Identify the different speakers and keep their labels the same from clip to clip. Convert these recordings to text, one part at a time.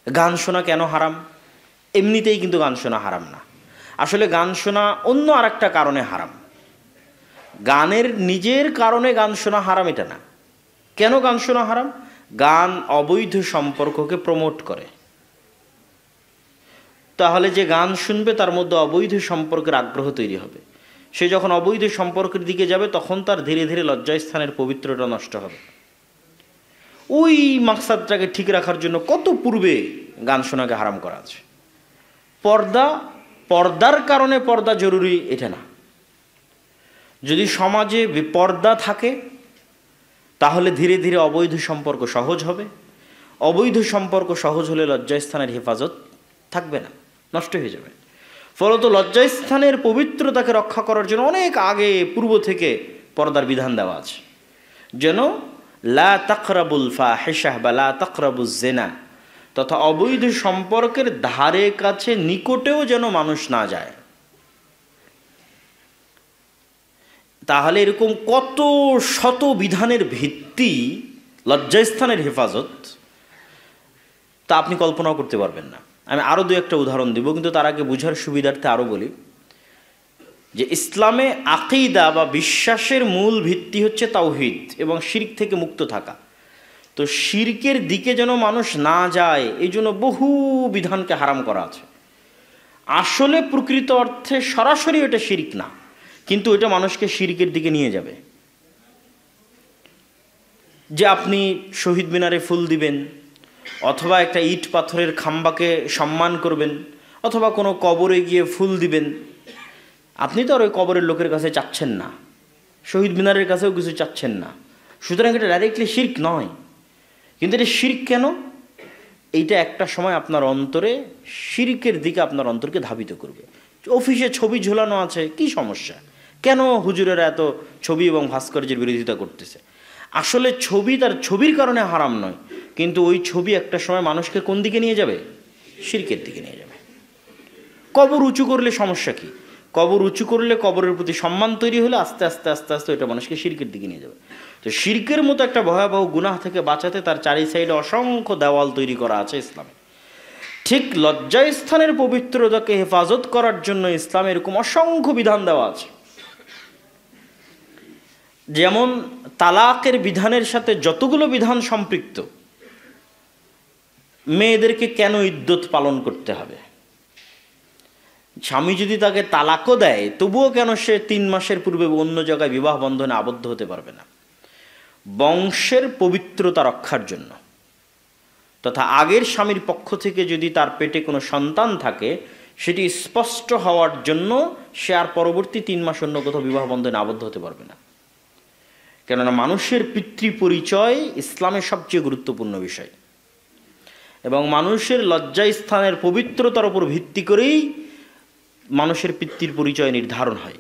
Speaker 1: গান শোনা কেন হারাম? এমনিতেই কিন্তু গান শোনা হারাম না। আসলে গান শোনা অন্য আর একটা কারণে হারাম। গানের নিজের কারণে গান শোনা হারাম এটা না। কেন গান শোনা হারাম? গান অবৈধ সম্পর্ককে প্রমোট করে। তাহলে যে গান শুনবে তার মধ্যে অবৈধ সম্পর্কের আগ্রহ তৈরি হবে। সে যখন অবৈধ সম্পর্কের দিকে যাবে তখন তার ধীরে ধীরে লজ্জাস্থানের পবিত্রতা নষ্ট হবে। ওই মাকসাদটাকে ঠিক রাখার জন্য কত পূর্বে গান শোনাকে হারাম করা আছে। পর্দার কারণে পর্দা জরুরি এটা না। যদি সমাজে বেপর্দা থাকে তাহলে ধীরে ধীরে অবৈধ সম্পর্ক সহজ হবে। অবৈধ সম্পর্ক সহজ হলে লজ্জাস্থানের হেফাজত থাকবে না, নষ্ট হয়ে যাবে। ফলত লজ্জাস্থানের পবিত্রতাকে রক্ষা করার জন্য অনেক আগে পূর্ব থেকে পর্দার বিধান দেওয়া আছে, যেন লা তাকরাবুল ফাহিশাহ বা লা তাকরাবুজ জিনা, তথা অবৈধ সম্পর্কের ধারে কাছে নিকটেও যেন মানুষ না যায়। তাহলে এরকম কত শত বিধানের ভিত্তি লজ্জাস্থানের হেফাজত, তা আপনি কল্পনাও করতে পারবেন না। আমি আরও দু একটা উদাহরণ দিব, কিন্তু তার আগে বুঝার সুবিধার্থে আরও বলি যে ইসলামে আকীদা বা বিশ্বাসের মূল ভিত্তি হচ্ছে তাওহীদ এবং শিরক থেকে মুক্ত থাকা। তো শিরকের দিকে যেন মানুষ না যায় এই জন্য বহু বিধানকে হারাম করা আছে। আসলে প্রকৃত অর্থে সরাসরি এটা শিরক না, কিন্তু এটা মানুষকে শিরকের দিকে নিয়ে যাবে। যে আপনি শহীদ মিনারে ফুল দিবেন, অথবা একটা ইট পাথরের খাম্বাকে সম্মান করবেন, অথবা কোনো কবরে গিয়ে ফুল দিবেন, আপনি তো আর ওই কবরের লোকের কাছে চাচ্ছেন না, শহীদ মিনারের কাছেও কিছু চাচ্ছেন না। সুতরাং এটা ডাইরেক্টলি শিরক নয়। কিন্তু এটা শিরক কেন? এইটা একটা সময় আপনার অন্তরে শিরকের দিকে আপনার অন্তরকে ধাবিত করবে। অফিসে ছবি ঝোলানো আছে, কি সমস্যা? কেন হুজুরেরা এত ছবি এবং ভাস্কর্যের বিরোধিতা করতেছে? আসলে ছবি তার ছবির কারণে হারাম নয়, কিন্তু ওই ছবি একটা সময় মানুষকে কোন দিকে নিয়ে যাবে? শিরকের দিকে নিয়ে যাবে। কবর উঁচু করলে সমস্যা কি? কবর উঁচু করলে কবরের প্রতি সম্মান তৈরি হলে আস্তে আস্তে আস্তে আস্তে ওইটা মানুষকে শিরকের দিকে নিয়ে যাবে। তো শিরকের মতো একটা ভয়াবহ গুনাহ থেকে বাঁচাতে তার চারি সাইডে অসংখ্য দেওয়াল তৈরি করা আছে ইসলামে। ঠিক লজ্জাস্থানের পবিত্রতাকে হেফাজত করার জন্য ইসলামে এরকম অসংখ্য বিধান দেওয়া আছে। যেমন তালাকের বিধানের সাথে যতগুলো বিধান সম্পৃক্ত, মেয়েদেরকে কেন ইদ্যত পালন করতে হবে, স্বামী যদি তাকে তালাকও দেয় তবুও কেন সে 3 মাসের পূর্বে অন্য জায়গায় বিবাহ বন্ধনে আবদ্ধ হতে পারবে না, বংশের পবিত্রতা রক্ষার জন্য, তথা আগের স্বামীর পক্ষ থেকে যদি তার পেটে কোনো সন্তান থাকে সেটি স্পষ্ট হওয়ার জন্য সে আর পরবর্তী 3 মাস অন্য কোথাও বিবাহ বন্ধনে আবদ্ধ হতে পারবে না। কেননা মানুষের পিতৃ পরিচয় ইসলামের সবচেয়ে গুরুত্বপূর্ণ বিষয়, এবং মানুষের লজ্জাস্থানের পবিত্রতার উপর ভিত্তি করেই মানুষের পিতৃর পরিচয় নির্ধারণ হয়।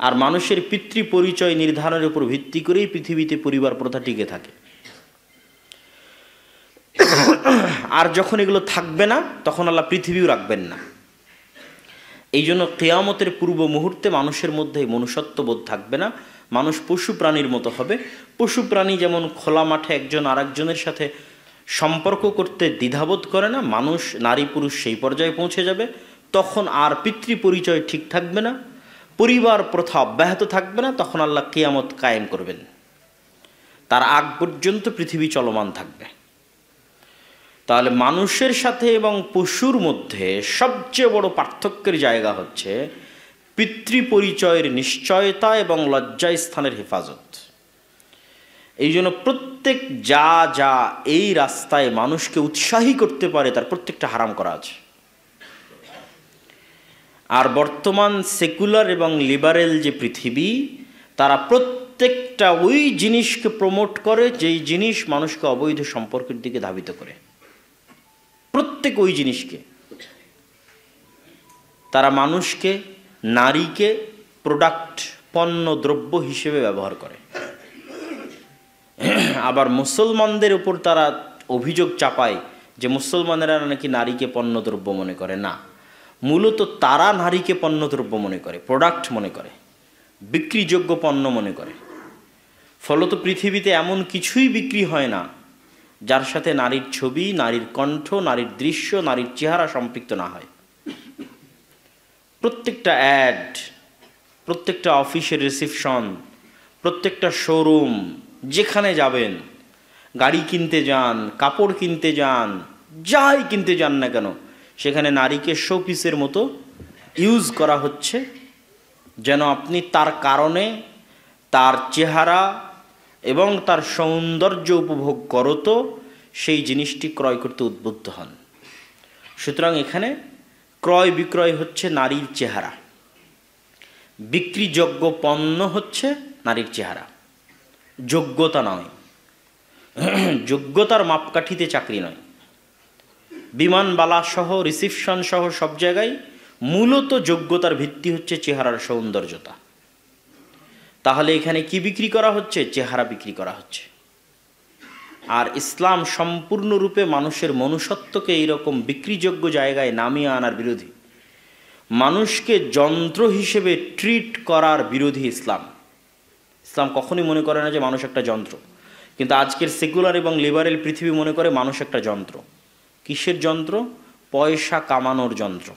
Speaker 1: আর মানুষের পিতৃ পরিচয় নির্ধারণের উপর ভিত্তি করেই পৃথিবীতে পরিবার প্রথা টিকে থাকে। আর যখন এগুলো থাকবে না তখন আল্লাহ পৃথিবীও রাখবেন না। এই জন্য কিয়ামতের পূর্ব মুহূর্তে মানুষের মধ্যে মনুষ্যত্ববোধ থাকবে না, মানুষ পশু প্রাণীর মতো হবে। পশু প্রাণী যেমন খোলা মাঠে একজন আরেকজনের সাথে সম্পর্ক করতে দ্বিধাবোধ করে না, মানুষ নারী পুরুষ সেই পর্যায়ে পৌঁছে যাবে। তখন আর পিতৃ পরিচয় ঠিক থাকবে না, পরিবার প্রথা অব্যাহত থাকবে না, তখন আল্লাহ কিয়ামত কায়েম করবেন। তার আগ পর্যন্ত পৃথিবী চলমান থাকবে। তাহলে মানুষের সাথে এবং পশুর মধ্যে সবচেয়ে বড় পার্থক্যের জায়গা হচ্ছে পিতৃ পরিচয়ের নিশ্চয়তা এবং লজ্জাস্থানের হেফাজত। এই জন্য প্রত্যেক যা যা এই রাস্তায় মানুষকে উৎসাহী করতে পারে তার প্রত্যেকটা হারাম করা আছে। আর বর্তমান সেকুলার এবং লিবারেল যে পৃথিবী, তারা প্রত্যেকটা ওই জিনিসকে প্রমোট করে যেই জিনিস মানুষকে অবৈধ সম্পর্কের দিকে ধাবিত করে। প্রত্যেক ওই জিনিসকে তারা মানুষকে, নারীকে প্রোডাক্ট, পণ্য দ্রব্য হিসেবে ব্যবহার করে। আবার মুসলমানদের উপর তারা অভিযোগ চাপায় যে মুসলমানেরা নাকি নারীকে পণ্যদ্রব্য মনে করে। না, মূলত তারা নারীকে পণ্যদ্রব্য মনে করে, প্রোডাক্ট মনে করে, বিক্রিযোগ্য পণ্য মনে করে। ফলত পৃথিবীতে এমন কিছুই বিক্রি হয় না যার সাথে নারীর ছবি, নারীর কণ্ঠ, নারীর দৃশ্য, নারীর চেহারা সম্পৃক্ত না হয়। প্রত্যেকটা অ্যাড, প্রত্যেকটা অফিসের রিসিপশন, প্রত্যেকটা শোরুম, যেখানে যাবেন, গাড়ি কিনতে যান, কাপড় কিনতে যান, যাই কিনতে যান না কেন, সেখানে নারীকে শোপিসের মতো ইউজ করা হচ্ছে, যেন আপনি তার কারণে তার চেহারা এবং তার সৌন্দর্য উপভোগ করত সেই জিনিসটি ক্রয় করতে উদ্বুদ্ধ হন। সুতরাং এখানে ক্রয় বিক্রয় হচ্ছে নারীর চেহারা, বিক্রিযোগ্য পণ্য হচ্ছে নারীর চেহারা, যোগ্যতা নয়। যোগ্যতার মাপকাঠিতে চাকরি নয়। বিমানবালা সহ, রিসিপশন সহ সব জায়গায় মূলত যোগ্যতার ভিত্তি হচ্ছে চেহারার সৌন্দর্যতা। তাহলে এখানে কি বিক্রি করা হচ্ছে? চেহারা বিক্রি করা হচ্ছে। আর ইসলাম সম্পূর্ণরূপে মানুষের মনুষ্যত্বকে এইরকম বিক্রিযোগ্য জায়গায় নামিয়ে আনার বিরোধী, মানুষকে যন্ত্র হিসেবে ট্রিট করার বিরোধী ইসলাম। ইসলাম কখনই মনে করে না যে মানুষ একটা যন্ত্র, কিন্তু আজকের সেকুলার এবং লিবারেল পৃথিবী মনে করে মানুষ একটা যন্ত্র। কিসের যন্ত্র? পয়সা কামানোর যন্ত্র,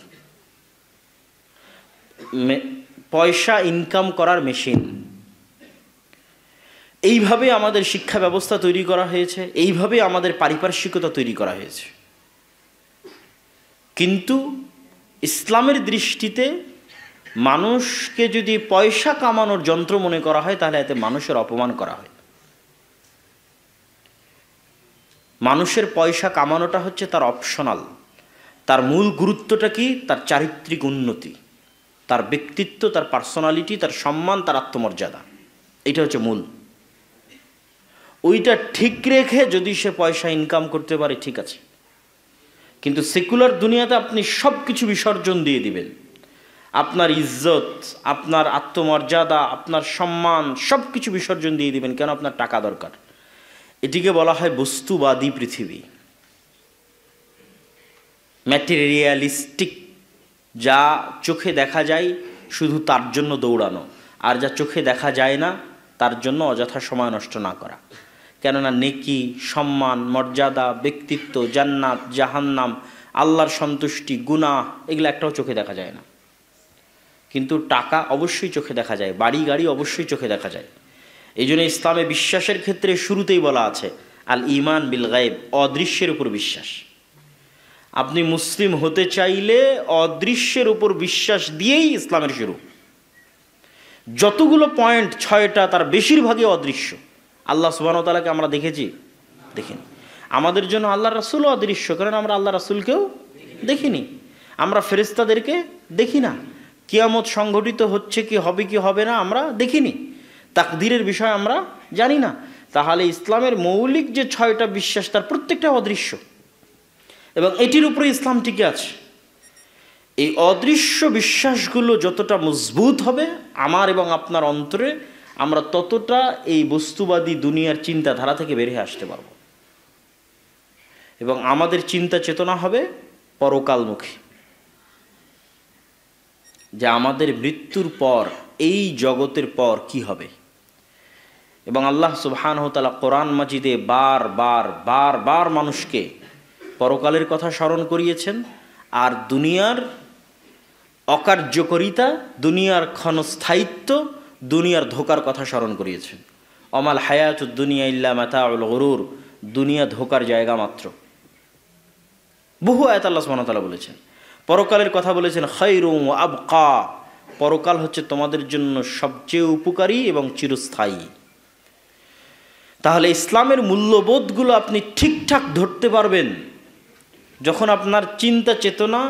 Speaker 1: পয়সা ইনকাম করার মেশিন। এইভাবে আমাদের শিক্ষা ব্যবস্থা তৈরি করা হয়েছে, এইভাবে আমাদের পারিপার্শ্বিকতা তৈরি করা হয়েছে। কিন্তু ইসলামের দৃষ্টিতে মানুষকে যদি পয়সা কামানোর যন্ত্র মনে করা হয়, তাহলে এতে মানুষের অপমান করা হয়। মানুষের পয়সা কামানোটা হচ্ছে তার অপশনাল। তার মূল গুরুত্বটা কি? তার চারিত্রিক উন্নতি, তার ব্যক্তিত্ব, তার পার্সোনালিটি, তার সম্মান, তার আত্মমর্যাদা, এটা হচ্ছে মূল। ওইটা ঠিক রেখে যদি সে পয়সা ইনকাম করতে পারে, ঠিক আছে। কিন্তু সেকুলার দুনিয়াতে আপনি সব কিছু বিসর্জন দিয়ে দিবেন। আপনার ইজ্জত, আপনার আত্মমর্যাদা, আপনার সম্মান সব কিছু বিসর্জন দিয়ে দিবেন। কেন? আপনার টাকা দরকার। এটিকে বলা হয় বস্তুবাদী পৃথিবী, ম্যাটেরিয়ালিস্টিক। যা চোখে দেখা যায় শুধু তার জন্য দৌড়ানো, আর যা চোখে দেখা যায় না তার জন্য অযথা সময় নষ্ট না করা। কেননা নেকি, সম্মান, মর্যাদা, ব্যক্তিত্ব, জান্নাত, জাহান্নাম, আল্লাহর সন্তুষ্টি, গুনাহ, এগুলো একটাও চোখে দেখা যায় না। কিন্তু টাকা অবশ্যই চোখে দেখা যায়, বাড়ি গাড়ি অবশ্যই চোখে দেখা যায়। এই জন্য ইসলামে বিশ্বাসের ক্ষেত্রে শুরুতেই বলা আছে আল ঈমান বিল গায়ব, অদৃশ্যের উপর বিশ্বাস। আপনি মুসলিম হতে চাইলে অদৃশ্যের উপর বিশ্বাস দিয়েই ইসলামের শুরু। যতগুলো পয়েন্ট, 6টা, তার বেশিরভাগই অদৃশ্য। আল্লাহ সুবহানাহু ওয়া তাআলাকে আমরা দেখেছি? দেখিনি। আমাদের জন্য আল্লাহ রাসূলও অদৃশ্য, কারণ আমরা আল্লাহ রাসূলকেও দেখিনি। আমরা ফেরেশতাদেরকে দেখি না। কিয়ামত সংঘটিত হচ্ছে কি হবে কি হবে না আমরা দেখিনি। তাকদীরের বিষয় আমরা জানি না। তাহলে ইসলামের মৌলিক যে 6টা বিশ্বাস, তার প্রত্যেকটা অদৃশ্য, এবং এটির উপরে ইসলাম টিকে আছে। এই অদৃশ্য বিশ্বাসগুলো যতটা মজবুত হবে আমার এবং আপনার অন্তরে, আমরা ততটা এই বস্তুবাদী দুনিয়ার চিন্তাধারা থেকে বেরিয়ে আসতে পারব, এবং আমাদের চিন্তা চেতনা হবে পরকালমুখী, যে আমাদের মৃত্যুর পর এই জগতের পর কি হবে। এবং আল্লাহ সুবহানাহু ওয়া তাআলা কোরআন মাজিদে বারবার মানুষকে পরকালের কথা স্মরণ করিয়েছেন, আর দুনিয়ার অকার্যকরিতা, দুনিয়ার ক্ষণস্থায়িত্ব, দুনিয়ার ধোকার কথা স্মরণ করিয়েছেন। অমাল হায়াতুদ দুনিয়া ইল্লা মাতাউল গুরুর, দুনিয়া ধোকার জায়গা মাত্র। বহু আয়াত আল্লাহ সুবহানাহু ওয়া তাআলা বলেছেন। পরকালের কথা বলেছেন খায়রুম ওয়া আবকা, পরকাল হচ্ছে তোমাদের জন্য সবচেয়ে উপকারী এবং চিরস্থায়ী। তাহলে ইসলামের মূল্যবোধগুলো আপনি ঠিকঠাক ধরতে পারবেন যখন আপনার চিন্তা চেতনা,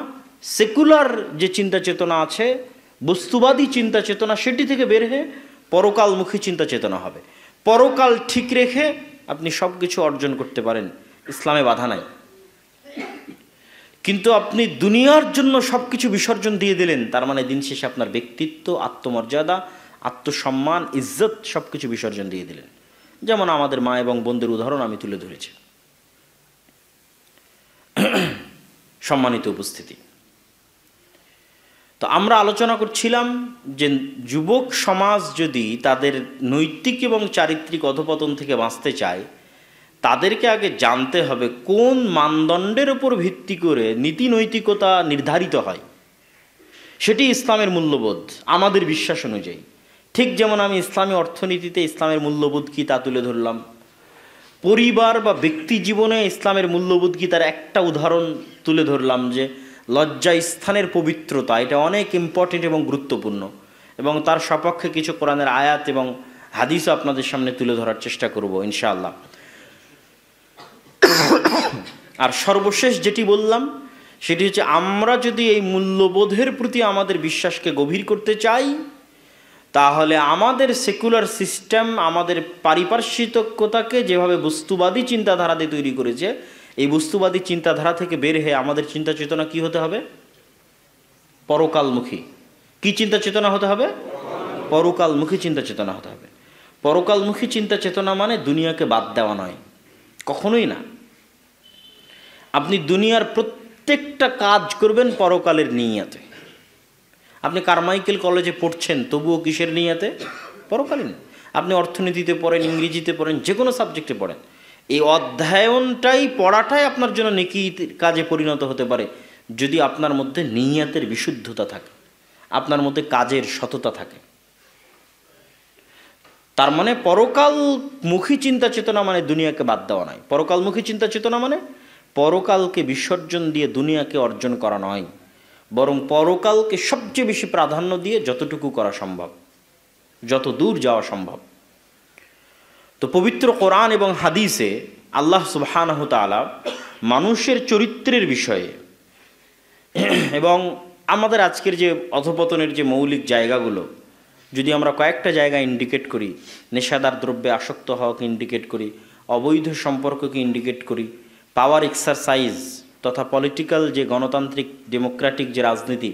Speaker 1: সেকুলার যে চিন্তা চেতনা আছে, বস্তুবাদী চিন্তা চেতনা, সেটি থেকে বের হয়ে পরকালমুখী চিন্তা চেতনা হবে। পরকাল ঠিক রেখে আপনি সব কিছু অর্জন করতে পারেন, ইসলামে বাধা নাই। কিন্তু আপনি দুনিয়ার জন্য সব কিছু বিসর্জন দিয়ে দিলেন, তার মানে দিন শেষে আপনার ব্যক্তিত্ব, আত্মমর্যাদা, আত্মসম্মান, ইজ্জত সব কিছু বিসর্জন দিয়ে দিলেন। যেমন আমাদের মা এবং বোনদের উদাহরণ আমি তুলে ধরেছি। সম্মানিত উপস্থিতি, তো আমরা আলোচনা করছিলাম যে যুবক সমাজ যদি তাদের নৈতিক এবং চারিত্রিক অধপতন থেকে বাঁচতে চায়, তাদেরকে আগে জানতে হবে কোন মানদণ্ডের উপর ভিত্তি করে নীতি নৈতিকতা নির্ধারিত হয়। সেটি ইসলামের মূল্যবোধ আমাদের বিশ্বাস অনুযায়ী। ঠিক যেমন আমি ইসলামী অর্থনীতিতে ইসলামের মূল্যবোধ কী তা তুলে ধরলাম, পরিবার বা ব্যক্তি জীবনে ইসলামের মূল্যবোধ কী তার একটা উদাহরণ তুলে ধরলাম, যে লজ্জা স্থানের পবিত্রতা, এটা অনেক ইম্পর্টেন্ট এবং গুরুত্বপূর্ণ, এবং তার সপক্ষে কিছু কোরআনের আয়াত এবং হাদিসও আপনাদের সামনে তুলে ধরার চেষ্টা করব ইনশাআল্লাহ। আর সর্বশেষ যেটি বললাম সেটি হচ্ছে, আমরা যদি এই মূল্যবোধের প্রতি আমাদের বিশ্বাসকে গভীর করতে চাই, তাহলে আমাদের সেকুলার সিস্টেম আমাদের পারিপার্শ্বিকতাকে যেভাবে বস্তুবাদী চিন্তাধারা দিয়ে তৈরি করেছে, এই বস্তুবাদী চিন্তাধারা থেকে বের হয়ে আমাদের চিন্তা চেতনা কি হতে হবে? পরকালমুখী। কি চিন্তা চেতনা হতে হবে? পরকালমুখী চিন্তা চেতনা হতে হবে। পরকালমুখী চিন্তা চেতনা মানে দুনিয়াকে বাদ দেওয়া নয়, কখনোই না। আপনি দুনিয়ার প্রত্যেকটা কাজ করবেন পরকালের নিয়াতে। আপনি কারমাইকেল কলেজে পড়ছেন, তবুও কিসের নিয়াতে? পরকালীন। আপনি অর্থনীতিতে পড়েন, ইংরেজিতে পড়েন, যে কোনো সাবজেক্টে পড়েন, এই অধ্যয়নটাই, পড়াটাই আপনার জন্য নেকি কাজে পরিণত হতে পারে যদি আপনার মধ্যে নিয়াতের বিশুদ্ধতা থাকে, আপনার মধ্যে কাজের সততা থাকে। তার মানে পরকালমুখী চিন্তা চেতনা মানে দুনিয়াকে বাদ দেওয়া নয়। পরকালমুখী চিন্তা চেতনা মানে পরকালকে বিসর্জন দিয়ে দুনিয়াকে অর্জন করা নয়, বরং পরকালকে সবচেয়ে বেশি প্রাধান্য দিয়ে যতটুকু করা সম্ভব, যত দূর যাওয়া সম্ভব। তো পবিত্র কোরআন এবং হাদিসে আল্লাহ সুবহানাহু তাআলা মানুষের চরিত্রের বিষয়ে এবং আমাদের আজকের যে অধপতনের যে মৌলিক জায়গাগুলো, যদি আমরা কয়েকটা জায়গা ইন্ডিকেট করি, নেশাদার দ্রব্যে আসক্ত হওয়াকে ইন্ডিকেট করি, অবৈধ সম্পর্ককে ইন্ডিকেট করি, পাওয়ার এক্সারসাইজ তথা পলিটিক্যাল যে গণতান্ত্রিক ডেমোক্রেটিক যে রাজনীতি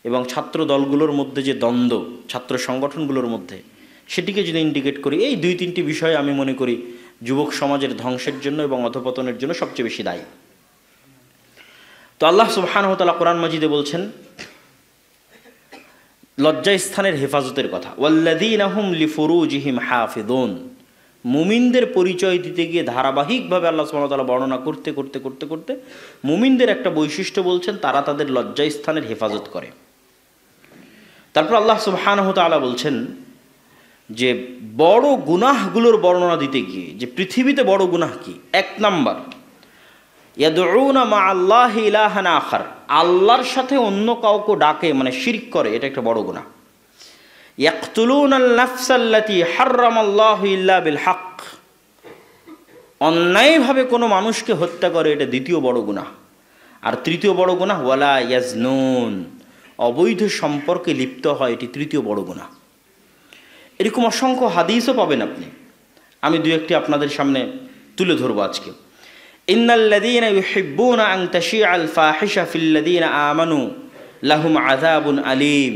Speaker 1: এবং ছাত্র দলগুলোর মধ্যে যে দ্বন্দ্ব, ছাত্র সংগঠনগুলোর মধ্যে, সেটিকে যদি ইন্ডিকেট করি, এই 2-3টি বিষয় আমি মনে করি যুবক সমাজের ধ্বংসের জন্য এবং অধপতনের জন্য সবচেয়ে বেশি দায়ী। তো আল্লাহ সুবহানাহু ওয়া তাআলা কোরআন মাজিদে বলছেন লজ্জাস্থানের হেফাজতের কথা, ওয়াল্লাযীনা হুম লিফুরুজিহিম হাফিযুন। মুমিনদের পরিচয় দিতে গিয়ে ধারাবাহিকভাবে আল্লাহ সুবহানাহু ওয়া তাআলা বর্ণনা করতে করতে করতে করতে মুমিনদের একটা বৈশিষ্ট্য বলছেন, তারা তাদের লজ্জাস্থানের হেফাজত করে। তারপর আল্লাহ সুবহানাহু ওয়া তাআলা বলছেন যে বড় গুনাহগুলোর বর্ণনা দিতে গিয়ে, যে পৃথিবীতে বড় গুনাহ কি, 1 নাম্বার ইয়াদউনা মা আল্লাহি ইলাহান আখার, আল্লাহর সাথে অন্য কাউকে ডাকে, মানে শিরক করে, এটা একটা বড় গুনাহ। ইয়াকতুলুনাল নাফসাল্লাতী হাররামাল্লাহু ইল্লা বিল হক, অন্যায়ভাবে কোনো মানুষকে হত্যা করে, এটা দ্বিতীয় বড় গুনাহ। আর তৃতীয় বড় গুনাহ ওয়ালা ইয়াজনুন, অবৈধ সম্পর্কে লিপ্ত হয়, এটি তৃতীয় বড় গুনাহ। এরকম অসংখ্য হাদিসও পাবেন আপনি, আমি 2-1টি আপনাদের সামনে তুলে ধরবো আজকে। ইন্নাল্লাযীনা ইউহিব্বুনা আন তাশিআল ফাহিশা ফিল্লাযীনা আমানু লাহুম আযাবুন আলীম,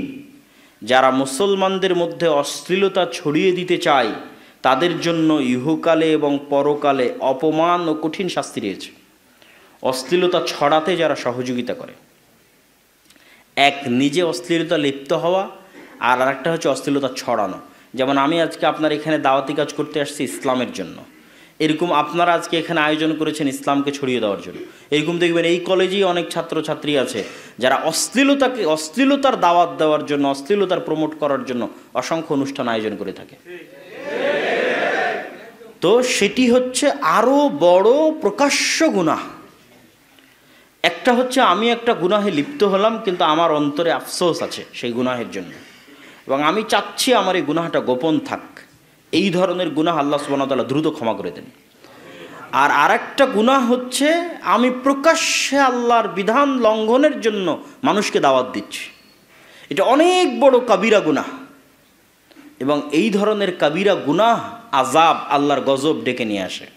Speaker 1: যারা মুসলমানদের মধ্যে অশ্লীলতা ছড়িয়ে দিতে চায় তাদের জন্য ইহকালে এবং পরকালে অপমান ও কঠিন শাস্তি রয়েছে। অশ্লীলতা ছড়াতে যারা সহযোগিতা করে, এক নিজে অশ্লীলতা লিপ্ত হওয়া, আর আরেকটা হচ্ছে অশ্লীলতা ছড়ানো। যেমন আমি আজকে আপনার এখানে দাওয়াতি কাজ করতে আসছি ইসলামের জন্য, এরকম আপনারা আজকে এখানে আয়োজন করেছেন ইসলামকে ছড়িয়ে দেওয়ার জন্য। এরকম দেখবেন এই কলেজেই অনেক ছাত্রছাত্রী আছে যারা অশ্লীলতার দাওয়াত দেওয়ার জন্য, অশ্লীলতার প্রমোট করার জন্য অসংখ্য অনুষ্ঠান আয়োজন করে থাকে। তো সেটি হচ্ছে আরও বড় প্রকাশ্য গুনাহ। একটা হচ্ছে আমি একটা গুনাহে লিপ্ত হলাম, কিন্তু আমার অন্তরে আফসোস আছে সেই গুনাহের জন্য, এবং আমি চাচ্ছি আমার এই গুনাহটা গোপন থাক। এই ধরনের গুনাহ আল্লাহ সুবহানাহু ওয়া তাআলা দ্রুত ক্ষমা করে দেন। আর আরেকটা গুনাহ হচ্ছে আমি প্রকাশ্যে আল্লাহর বিধান লঙ্ঘনের জন্য মানুষকে দাওয়াত দিচ্ছি, এটা অনেক বড় কাবিরা গুনাহ। এবং এই ধরনের কাবিরা গুনাহ আযাব, আল্লাহর গজব ডেকে নিয়ে আসে,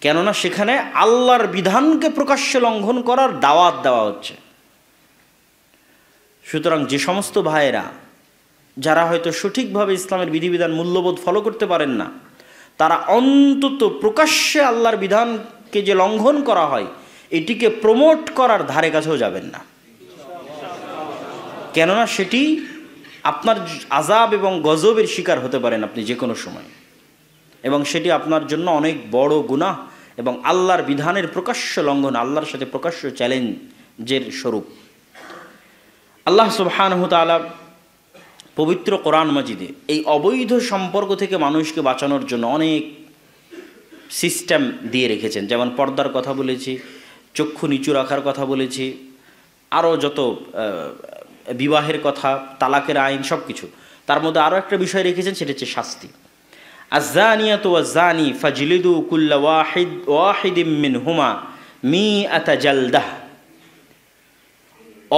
Speaker 1: কেননা সেখানে আল্লাহর বিধানকে প্রকাশ্যে লঙ্ঘন করার দাওয়াত দেওয়া হচ্ছে। সুতরাং যে সমস্ত ভাইয়েরা যারা হয়তো সঠিকভাবে ইসলামের বিধিবিধান মূল্যবোধ ফলো করতে পারেন না, তারা অন্তত প্রকাশ্যে আল্লাহর বিধানকে যে লঙ্ঘন করা হয় এটিকে প্রমোট করার ধারে কাছেও যাবেন না, কেননা সেটি আপনার আযাব এবং গজবের শিকার হতে পারেন আপনি যে কোনো সময়। এবং সেটি আপনার জন্য অনেক বড় গুনাহ এবং আল্লাহর বিধানের প্রকাশ্য লঙ্ঘন, আল্লাহর সাথে প্রকাশ্য চ্যালেঞ্জের স্বরূপ। আল্লাহ সুবহানাহু ওয়া তাআলা পবিত্র কোরআন মাজিদে এই অবৈধ সম্পর্ক থেকে মানুষকে বাঁচানোর জন্য অনেক সিস্টেম দিয়ে রেখেছেন। যেমন পর্দার কথা বলেছি, চক্ষু নিচু রাখার কথা বলেছি, আরও যত বিবাহের কথা, তালাকের আইন, সব কিছু। তার মধ্যে আরও একটা বিষয় রেখেছেন, সেটা হচ্ছে শাস্তি। আয-যানিয়াতু ওয়াজ-যানি ফাজলিদু কুল্লা ওয়াহিদিম মিনহুমা মিআতা জালদাহ।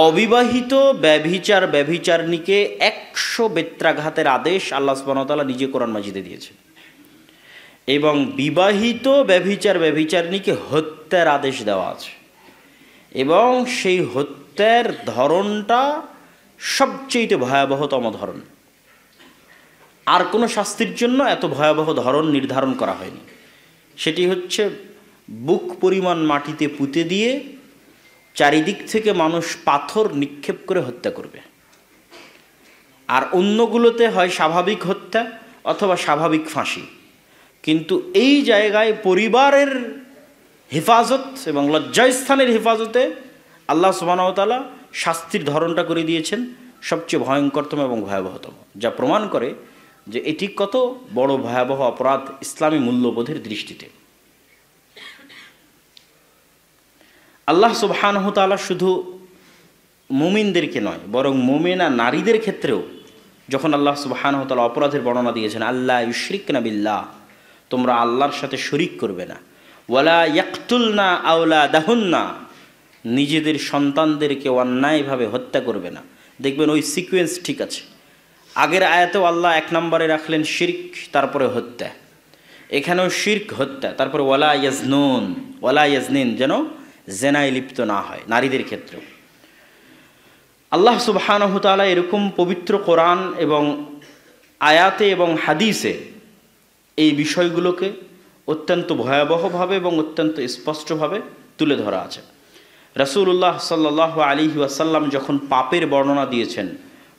Speaker 1: অবিবাহিত ব্যভিচারীকে 100 বেত্রাঘাতের আদেশ আল্লাহ সুবহানাহু ওয়া তাআলা নিজে কোরআন মাজিদে দিয়েছেন। এবং বিবাহিত ব্যভিচারীকে হত্যার আদেশ দেওয়া আছে, এবং সেই হত্যার ধরনটা সবচেয়ে ভয়াবহতম ধরন। আর কোনো শাস্তির জন্য এত ভয়াবহ ধরন নির্ধারণ করা হয়নি। সেটি হচ্ছে বুক পরিমাণ মাটিতে পুঁতে দিয়ে চারিদিক থেকে মানুষ পাথর নিক্ষেপ করে হত্যা করবে। আর অন্যগুলোতে হয় স্বাভাবিক হত্যা অথবা স্বাভাবিক ফাঁসি। কিন্তু এই জায়গায় পরিবারের হেফাজত এবং লজ্জাস্থানের হেফাজতে আল্লাহ সুবহানাহু ওয়া তাআলা শাস্তির ধরনটা করে দিয়েছেন সবচেয়ে ভয়ঙ্করতম এবং ভয়াবহতম, যা প্রমাণ করে যে এটি কত বড় ভয়াবহ অপরাধ ইসলামী মূল্যবোধের দৃষ্টিতে। আল্লাহ সুবহানাহু ওয়া তাআলা শুধু মুমিনদেরকে নয়, বরং মুমিনা নারীদের ক্ষেত্রেও যখন আল্লাহ সুবহানাহু ওয়া তাআলা অপরাধের বর্ণনা দিয়েছেন, আল্লাহ ইউশরিকনা বিল্লাহ, তোমরা আল্লাহর সাথে শরিক করবে না, ওয়ালা ইয়াকতুলনা আওলাদাহুন্না, নিজেদের সন্তানদেরকে অন্যায়ভাবে হত্যা করবে না। দেখবেন ওই সিকোয়েন্স ঠিক আছে। আগের আয়াতেও আল্লাহ 1 নম্বরে রাখলেন শিরক, তারপরে হত্যা। এখানেও শিরক, হত্যা, তারপরে ওয়ালা ইয়াজনুন, ওয়ালা ইয়াজনিন, যেন জেনায় লিপ্ত না হয় নারীদের ক্ষেত্রে। আল্লাহ সুবহানাহু ওয়া তাআলা এরকম পবিত্র কোরআন এবং আয়াতে এবং হাদিসে এই বিষয়গুলোকে অত্যন্ত ভয়াবহভাবে এবং অত্যন্ত স্পষ্টভাবে তুলে ধরা আছে। রাসূলুল্লাহ সাল্লাল্লাহু আলাইহি ওয়াসাল্লাম যখন পাপের বর্ণনা দিয়েছেন,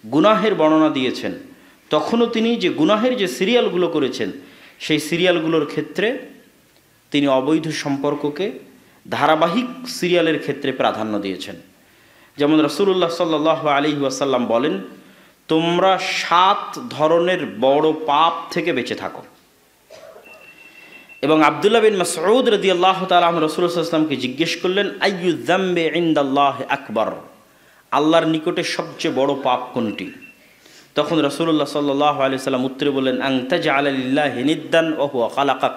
Speaker 1: গুনাহের বর্ণনা দিয়েছেন, তখনও তিনি যে গুনাহের যে সিরিয়ালগুলো করেছেন, সেই সিরিয়ালগুলোর ক্ষেত্রে তিনি অবৈধ সম্পর্ককে ধারাবাহিক সিরিয়ালের ক্ষেত্রে প্রাধান্য দিয়েছেন। যেমন রাসূলুল্লাহ সাল্লাল্লাহু আলাইহি ওয়াসাল্লাম বলেন, তোমরা 7 ধরনের বড় পাপ থেকে বেঁচে থাকো। এবং আব্দুল্লাহ বিন মাসউদ রাদিয়াল্লাহু তাআলা আনহু রাসূলুল্লাহ সাল্লাল্লাহু আলাইহি ওয়াসাল্লামকে জিজ্ঞেস করলেন, আইয়ু যামবি ইনদাল্লাহি আকবার, আল্লাহর নিকটে সবচেয়ে বড় পাপ কোনটি? তখন রাসূলুল্লাহ সাল্লাল্লাহু আলাইহি ওয়াসাল্লাম উত্তরে বললেন, আন তাজআলা লিল্লাহি নিদ্দান ওয়া হুয়া খালাকাক,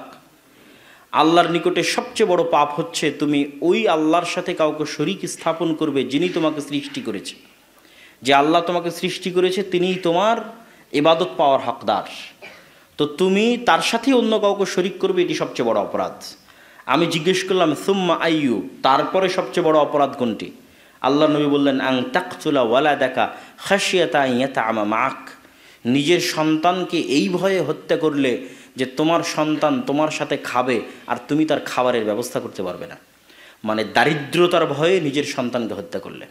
Speaker 1: আল্লাহর নিকটে সবচেয়ে বড় পাপ হচ্ছে তুমি ওই আল্লাহর সাথে কাউকে শরীক স্থাপন করবে যিনি তোমাকে সৃষ্টি করেছে। যে আল্লাহ তোমাকে সৃষ্টি করেছে তিনিই তোমার ইবাদত পাওয়ার হকদার, তো তুমি তার সাথে অন্য কাউকে শরীক করবে, এটি সবচেয়ে বড় অপরাধ। আমি জিজ্ঞেস করলাম, সুম্মা আইয়ু, তারপরে সবচেয়ে বড় অপরাধ কোনটি? আল্লাহ নবী বললেন, আং তাকতুলা ওয়ালাদাকা খাশিয়াতা আন ইয়াতআমা মাক, নিজের সন্তানকে এই ভয়ে হত্যা করলে যে তোমার সন্তান তোমার সাথে খাবে আর তুমি তার খাবারের ব্যবস্থা করতে পারবে না। মানে দারিদ্রতার ভয়ে নিজের সন্তানকে হত্যা করলে,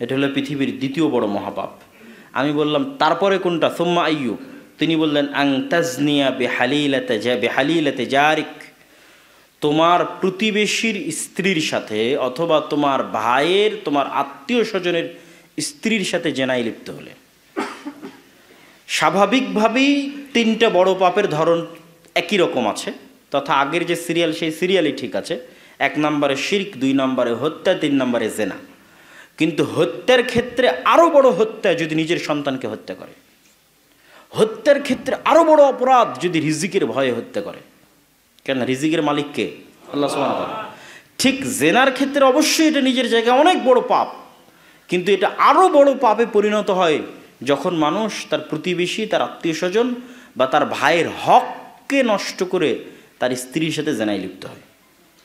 Speaker 1: এটা হলো পৃথিবীর দ্বিতীয় বড় মহাপাপ। আমি বললাম, তারপরে কোনটা? সুম্মা আইয়ু, তিনি বললেন, আং তাজনিয়া বিহালিলাতে জারিক, তোমার প্রতিবেশীর স্ত্রীর সাথে অথবা তোমার ভাইয়ের, তোমার আত্মীয় স্বজনের স্ত্রীর সাথে জেনায় লিপ্ত হলে। স্বাভাবিকভাবেই 3টা বড় পাপের ধরন একই রকম আছে, তথা আগের যে সিরিয়াল সেই সিরিয়ালই ঠিক আছে। 1 নম্বরে শিরক, 2 নম্বরে হত্যা, 3 নম্বরে জেনা। কিন্তু হত্যার ক্ষেত্রে আরও বড় হত্যা যদি নিজের সন্তানকে হত্যা করে। হত্যার ক্ষেত্রে আরও বড় অপরাধ যদি রিজিকের ভয়ে হত্যা করে। কেন? রিজিকের মালিক কে? আল্লাহ সুবহানাহু ওয়া তাআলা। ঠিক জেনার ক্ষেত্রে অবশ্যই এটা নিজের জায়গায় অনেক বড় পাপ, কিন্তু এটা আরও বড় পাপে পরিণত হয় যখন মানুষ তার প্রতিবেশী, তার আত্মীয় স্বজন বা তার ভাইয়ের হককে নষ্ট করে তার স্ত্রীর সাথে জেনায় লিপ্ত হয়।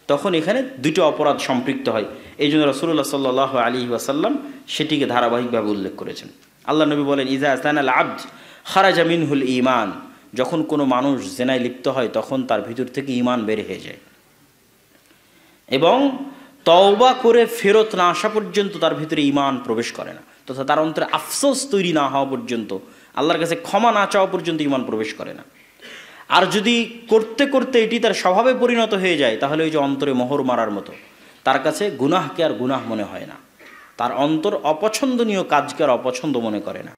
Speaker 1: তখন এখানে 2টো অপরাধ সম্পৃক্ত হয়। এই জন্য রাসূলুল্লাহ সাল্লাল্লাহু আলাইহি ওয়াসাল্লাম সেটিকে ধারাবাহিকভাবে উল্লেখ করেছেন। আল্লাহ নবী বলেন, ইজা জানাল আবদ খারাজা মিনহুল ঈমান, যখন কোনো মানুষ জেনায় লিপ্ত হয় তখন তার ভিতর থেকে ঈমান বের হয়ে যায়, এবং তওবা করে ফেরত না আসা পর্যন্ত তার ভিতরে ঈমান প্রবেশ করে না, তথা তার অন্তরে আফসোস তৈরি না হওয়া পর্যন্ত, আল্লাহর কাছে ক্ষমা না চাওয়া পর্যন্ত ঈমান প্রবেশ করে না। আর যদি করতে করতে এটি তার স্বভাবে পরিণত হয়ে যায়, তাহলে ওই যে অন্তরে মোহর মারার মতো, তার কাছে গুনাহকে আর গুনাহ মনে হয় না, তার অন্তর অপছন্দনীয় কাজকে আর অপছন্দ মনে করে না।